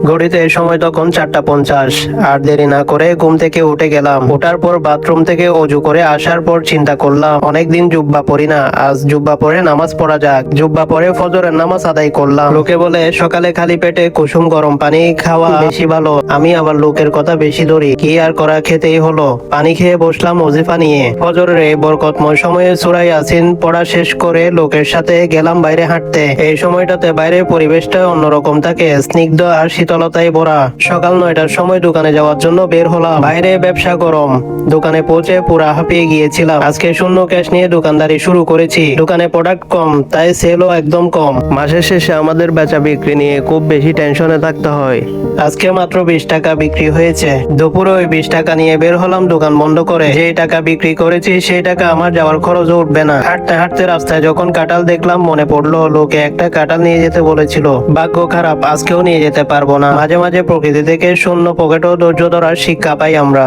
ঘড়িতে সময় তখন 4:50। আর দেরি না করে ঘুম থেকে উঠে গেলাম। ওঠার পর বাথরুম থেকে অজু করে আসার পর চিন্তা করলাম অনেকদিন জুব্বা পরি না, আজ জুব্বা পরে নামাজ পড়া যাক। জুব্বা পরে ফজরের নামাজ আদায় করলাম। লোকে বলে সকালে খালি পেটে কুসুম গরম পানি খাওয়া বেশি ভালো, আমি আবার লোকের কথা বেশি ধরি, কি আর করা, খেতেই হলো। পানি খেয়ে বসলাম ওজিফা নিয়ে। ফজরের এই বরকতময় সময়ে সূরা ইয়াসিন পড়া শেষ করে লোকের সাথে গেলাম বাইরে হাঁটতে। এই সময়টাতে বাইরের পরিবেশটা অন্যরকম থাকে, স্নিগ্ধ আর শীতলতায় ভরা। সকাল 9টার সময় দোকানে যাওয়ার জন্য বের হলাম। বাইরে ব্যবসা গরম। দোকানে পৌঁছে পুরা হাঁপিয়ে গিয়েছিলাম। আজকে শূন্য ক্যাশ নিয়ে দোকানদারি শুরু করেছি। দোকানে প্রোডাক্ট কম, তাই সেলও একদম কম। মাসের শেষে আমাদের বেচা বিক্রি নিয়ে খুব বেশি টেনশনে থাকতে হয়। আজকে মাত্র 20 টাকা বিক্রি হয়েছে। দুপুরে ওই 20 টাকা নিয়ে বের হলাম দোকান বন্ধ করে। যেই টাকা বিক্রি করেছি সেই টাকা আমার যাওয়ার খরচ উঠবে না। হাঁটতে হাঁটতে রাস্তায় যখন কাঁঠাল দেখলাম মনে পড়লো লোকে একটা কাঁঠাল নিয়ে যেতে বলেছিল। ভাগ্য খারাপ, আজকেও নিয়ে যেতে পারবো না। মাঝে মাঝে প্রকৃতি থেকে শূন্য পকেটও ধৈর্য ধরার শিক্ষা পাই আমরা।